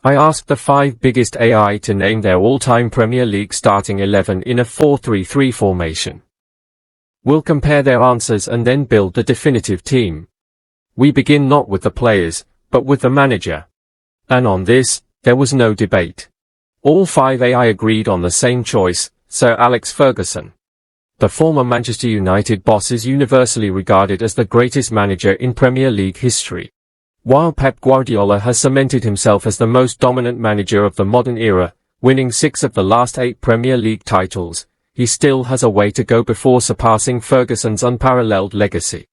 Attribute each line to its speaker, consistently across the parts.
Speaker 1: I asked the 5 biggest AI to name their all-time Premier League starting 11 in a 4-3-3 formation. We'll compare their answers and then build the definitive team. We begin not with the players, but with the manager. And on this, there was no debate. All 5 AI agreed on the same choice, Sir Alex Ferguson. The former Manchester United boss is universally regarded as the greatest manager in Premier League history. While Pep Guardiola has cemented himself as the most dominant manager of the modern era, winning 6 of the last 8 Premier League titles, he still has a way to go before surpassing Ferguson's unparalleled legacy.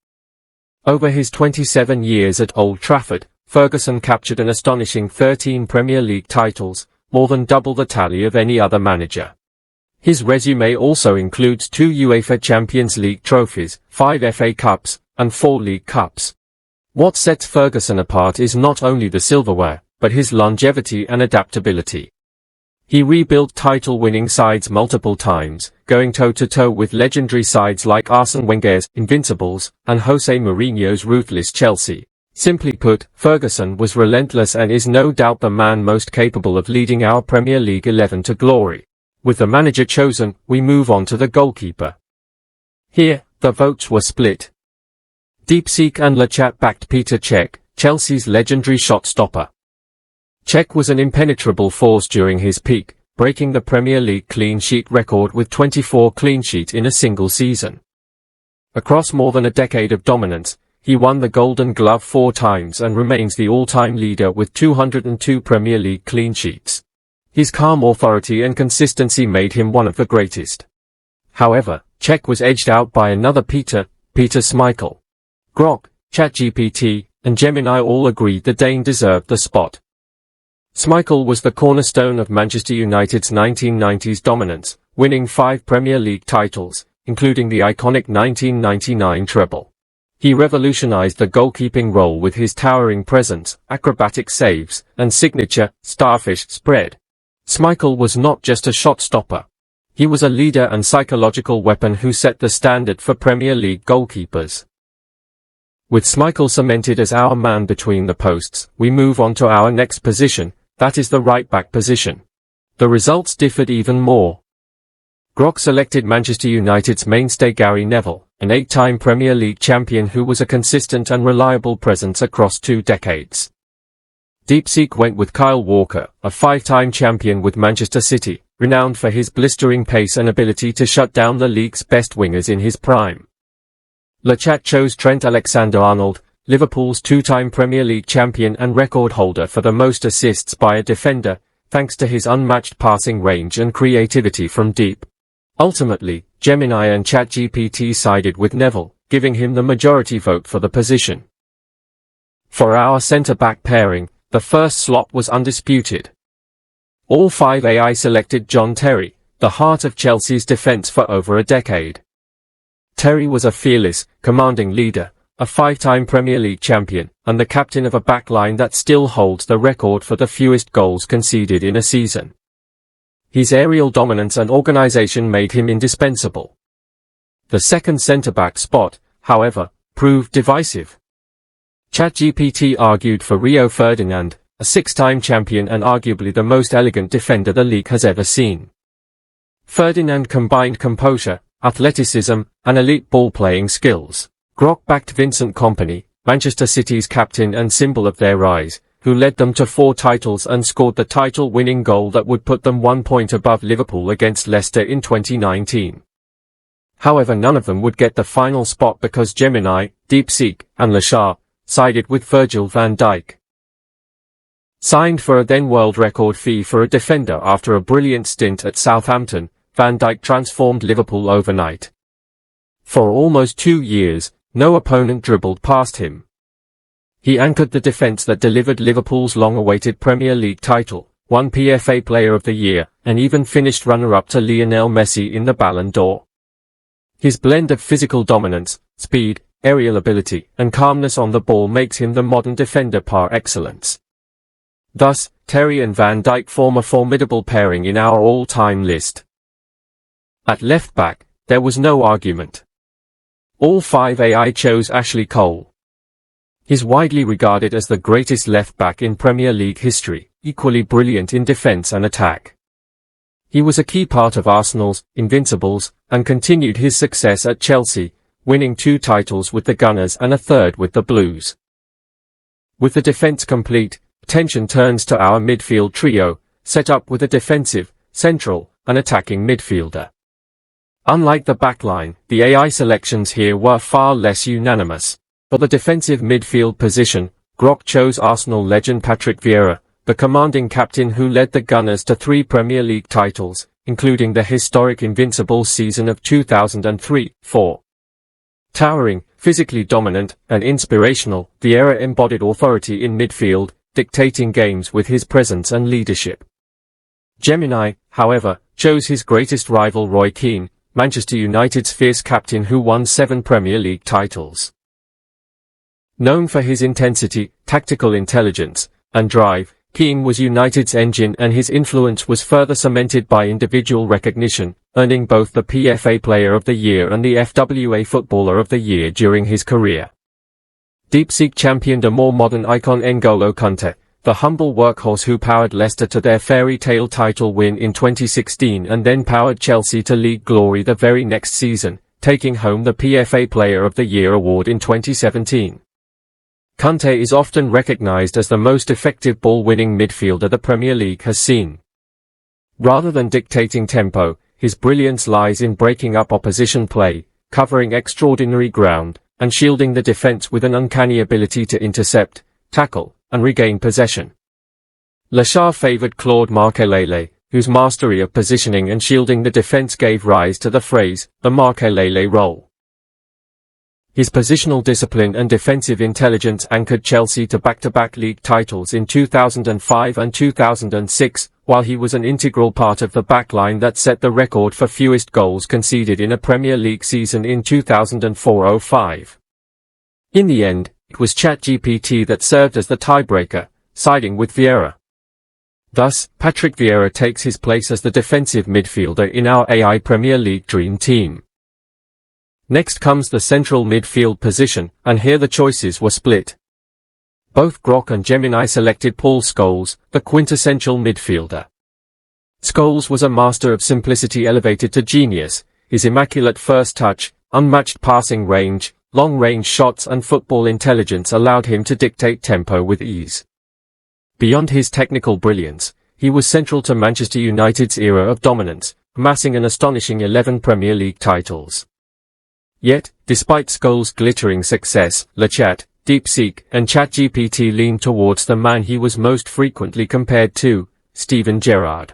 Speaker 1: Over his 27 years at Old Trafford, Ferguson captured an astonishing 13 Premier League titles, more than double the tally of any other manager. His resume also includes 2 UEFA Champions League trophies, 5 FA Cups, and 4 League Cups. What sets Ferguson apart is not only the silverware, but his longevity and adaptability. He rebuilt title-winning sides multiple times, going toe-to-toe with legendary sides like Arsene Wenger's Invincibles and Jose Mourinho's ruthless Chelsea. Simply put, Ferguson was relentless and is no doubt the man most capable of leading our Premier League 11 to glory. With the manager chosen, we move on to the goalkeeper. Here, the votes were split. DeepSeek and LeChat backed Petr Cech, Chelsea's legendary shot stopper. Cech was an impenetrable force during his peak, breaking the Premier League clean sheet record with 24 clean sheets in a single season. Across more than a decade of dominance, he won the Golden Glove 4 times and remains the all-time leader with 202 Premier League clean sheets. His calm authority and consistency made him one of the greatest. However, Cech was edged out by another Peter Schmeichel. Grok, ChatGPT, and Gemini all agreed the Dane deserved the spot. Schmeichel was the cornerstone of Manchester United's 1990s dominance, winning 5 Premier League titles, including the iconic 1999 treble. He revolutionized the goalkeeping role with his towering presence, acrobatic saves, and signature starfish spread. Schmeichel was not just a shot stopper. He was a leader and psychological weapon who set the standard for Premier League goalkeepers. With Schmeichel cemented as our man between the posts, we move on to our next position, that is the right-back position. The results differed even more. Grok selected Manchester United's mainstay Gary Neville, an 8-time Premier League champion who was a consistent and reliable presence across 2 decades. DeepSeek went with Kyle Walker, a 5-time champion with Manchester City, renowned for his blistering pace and ability to shut down the league's best wingers in his prime. LeChat chose Trent Alexander-Arnold, Liverpool's 2-time Premier League champion and record holder for the most assists by a defender, thanks to his unmatched passing range and creativity from deep. Ultimately, Gemini and ChatGPT sided with Neville, giving him the majority vote for the position. For our centre-back pairing, the first slot was undisputed. All 5 AI selected John Terry, the heart of Chelsea's defence for over a decade. Terry was a fearless, commanding leader, a 5-time Premier League champion, and the captain of a backline that still holds the record for the fewest goals conceded in a season. His aerial dominance and organisation made him indispensable. The second centre-back spot, however, proved divisive. ChatGPT argued for Rio Ferdinand, a 6-time champion and arguably the most elegant defender the league has ever seen. Ferdinand combined composure, athleticism, and elite ball-playing skills. Grok backed Vincent Kompany, Manchester City's captain and symbol of their rise, who led them to 4 titles and scored the title-winning goal that would put them 1 point above Liverpool against Leicester in 2019. However, none of them would get the final spot because Gemini, DeepSeek, and LeChat sided with Virgil van Dijk. Signed for a then-world record fee for a defender after a brilliant stint at Southampton, Van Dijk transformed Liverpool overnight. For almost 2 years, no opponent dribbled past him. He anchored the defence that delivered Liverpool's long-awaited Premier League title, won PFA Player of the Year, and even finished runner-up to Lionel Messi in the Ballon d'Or. His blend of physical dominance, speed, aerial ability, and calmness on the ball makes him the modern defender par excellence. Thus, Terry and Van Dijk form a formidable pairing in our all-time list. At left-back, there was no argument. All 5 AI chose Ashley Cole. He's widely regarded as the greatest left-back in Premier League history, equally brilliant in defense and attack. He was a key part of Arsenal's Invincibles and continued his success at Chelsea, winning 2 titles with the Gunners and a third with the Blues. With the defense complete, attention turns to our midfield trio, set up with a defensive, central, and attacking midfielder. Unlike the backline, the AI selections here were far less unanimous. For the defensive midfield position, Grok chose Arsenal legend Patrick Vieira, the commanding captain who led the Gunners to 3 Premier League titles, including the historic Invincibles season of 2003-04. Towering, physically dominant, and inspirational, Vieira embodied authority in midfield, dictating games with his presence and leadership. Gemini, however, chose his greatest rival Roy Keane, Manchester United's fierce captain who won 7 Premier League titles. Known for his intensity, tactical intelligence, and drive, Keane was United's engine and his influence was further cemented by individual recognition, earning both the PFA Player of the Year and the FWA Footballer of the Year during his career. DeepSeek championed a more modern icon N'Golo Kante, the humble workhorse who powered Leicester to their fairy tale title win in 2016 and then powered Chelsea to league glory the very next season, taking home the PFA Player of the Year award in 2017. Kante is often recognized as the most effective ball-winning midfielder the Premier League has seen. Rather than dictating tempo, his brilliance lies in breaking up opposition play, covering extraordinary ground, and shielding the defense with an uncanny ability to intercept, tackle, and regain possession. Lachar favored Claude Makelele, whose mastery of positioning and shielding the defense gave rise to the phrase, the Makelele role. His positional discipline and defensive intelligence anchored Chelsea to back-to-back league titles in 2005 and 2006, while he was an integral part of the backline that set the record for fewest goals conceded in a Premier League season in 2004-05. In the end, it was ChatGPT that served as the tiebreaker, siding with Vieira. Thus, Patrick Vieira takes his place as the defensive midfielder in our AI Premier League dream team. Next comes the central midfield position, and here the choices were split. Both Grok and Gemini selected Paul Scholes, the quintessential midfielder. Scholes was a master of simplicity elevated to genius. His immaculate first touch, unmatched passing range, long-range shots and football intelligence allowed him to dictate tempo with ease. Beyond his technical brilliance, he was central to Manchester United's era of dominance, amassing an astonishing 11 Premier League titles. Yet, despite Scholes' glittering success, LeChat, DeepSeek, and ChatGPT leaned towards the man he was most frequently compared to, Steven Gerrard.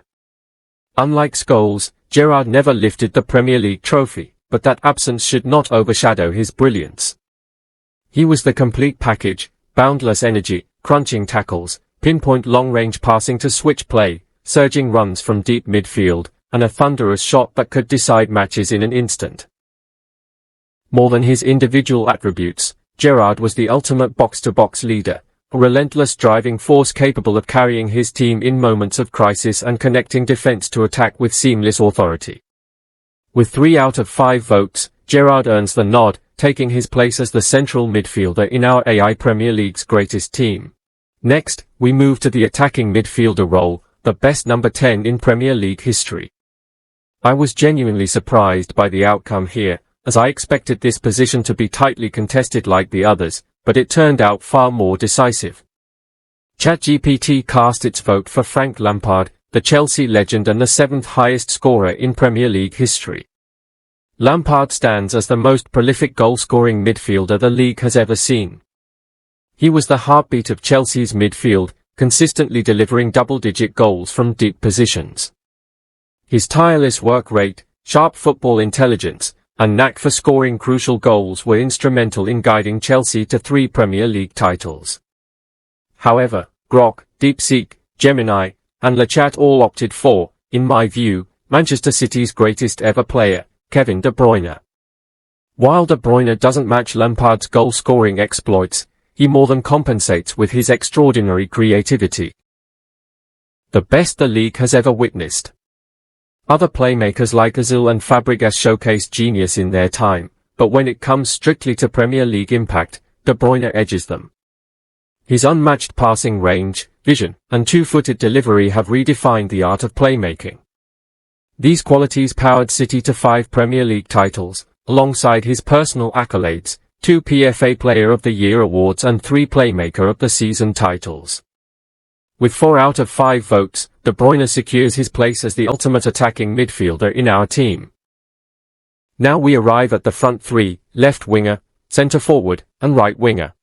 Speaker 1: Unlike Scholes, Gerrard never lifted the Premier League trophy, but that absence should not overshadow his brilliance. He was the complete package, boundless energy, crunching tackles, pinpoint long-range passing to switch play, surging runs from deep midfield, and a thunderous shot that could decide matches in an instant. More than his individual attributes, Gerrard was the ultimate box-to-box leader, a relentless driving force capable of carrying his team in moments of crisis and connecting defense to attack with seamless authority. With 3 out of 5 votes, Gerrard earns the nod, taking his place as the central midfielder in our AI Premier League's greatest team. Next, we move to the attacking midfielder role, the best number 10 in Premier League history. I was genuinely surprised by the outcome here, as I expected this position to be tightly contested like the others, but it turned out far more decisive. ChatGPT cast its vote for Frank Lampard, the Chelsea legend and the 7th highest scorer in Premier League history. Lampard stands as the most prolific goal-scoring midfielder the league has ever seen. He was the heartbeat of Chelsea's midfield, consistently delivering double-digit goals from deep positions. His tireless work rate, sharp football intelligence, and knack for scoring crucial goals were instrumental in guiding Chelsea to 3 Premier League titles. However, Grok, DeepSeek, Gemini, and LeChat all opted for, in my view, Manchester City's greatest ever player, Kevin De Bruyne. While De Bruyne doesn't match Lampard's goal-scoring exploits, he more than compensates with his extraordinary creativity. The best the league has ever witnessed. Other playmakers like Ozil and Fabregas showcased genius in their time, but when it comes strictly to Premier League impact, De Bruyne edges them. His unmatched passing range, vision, and two-footed delivery have redefined the art of playmaking. These qualities powered City to 5 Premier League titles, alongside his personal accolades, 2 PFA Player of the Year awards and 3 Playmaker of the Season titles. With 4 out of 5 votes, De Bruyne secures his place as the ultimate attacking midfielder in our team. Now we arrive at the front three: left winger, centre forward, and right winger.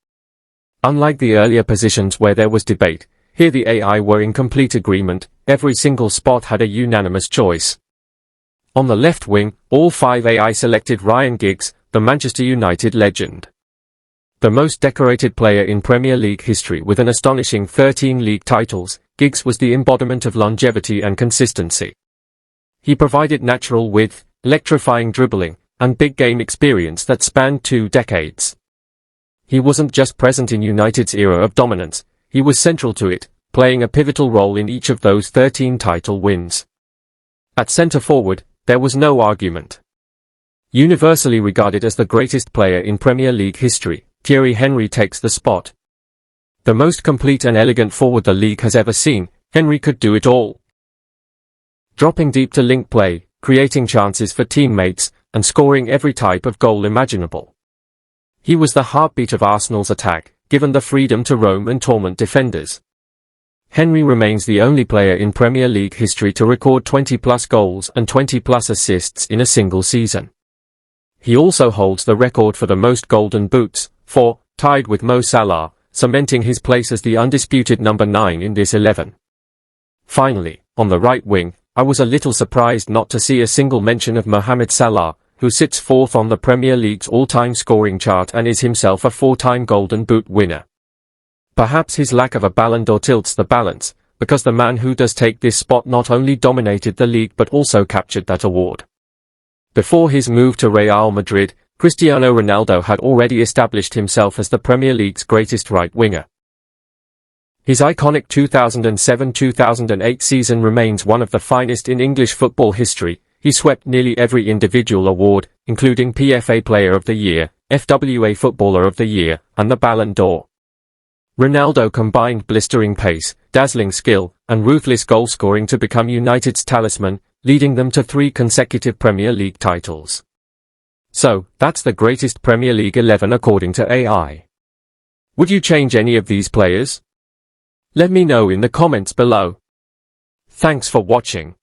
Speaker 1: Unlike the earlier positions where there was debate, here the AI were in complete agreement. Every single spot had a unanimous choice. On the left wing, all 5 AI selected Ryan Giggs, the Manchester United legend. The most decorated player in Premier League history with an astonishing 13 league titles, Giggs was the embodiment of longevity and consistency. He provided natural width, electrifying dribbling, and big game experience that spanned 2 decades. He wasn't just present in United's era of dominance, he was central to it, playing a pivotal role in each of those 13 title wins. At centre forward, there was no argument. Universally regarded as the greatest player in Premier League history, Thierry Henry takes the spot. The most complete and elegant forward the league has ever seen, Henry could do it all. Dropping deep to link play, creating chances for teammates, and scoring every type of goal imaginable. He was the heartbeat of Arsenal's attack, given the freedom to roam and torment defenders. Henry remains the only player in Premier League history to record 20-plus goals and 20-plus assists in a single season. He also holds the record for the most golden boots, 4, tied with Mo Salah, cementing his place as the undisputed number 9 in this 11. Finally, on the right wing, I was a little surprised not to see a single mention of Mohamed Salah, who sits 4th on the Premier League's all-time scoring chart and is himself a 4-time Golden Boot winner. Perhaps his lack of a Ballon d'Or tilts the balance, because the man who does take this spot not only dominated the league but also captured that award. Before his move to Real Madrid, Cristiano Ronaldo had already established himself as the Premier League's greatest right winger. His iconic 2007-2008 season remains one of the finest in English football history. He swept nearly every individual award, including PFA Player of the Year, FWA Footballer of the Year, and the Ballon d'Or. Ronaldo combined blistering pace, dazzling skill, and ruthless goal-scoring to become United's talisman, leading them to 3 consecutive Premier League titles. So, that's the greatest Premier League 11 according to AI. Would you change any of these players? Let me know in the comments below. Thanks for watching.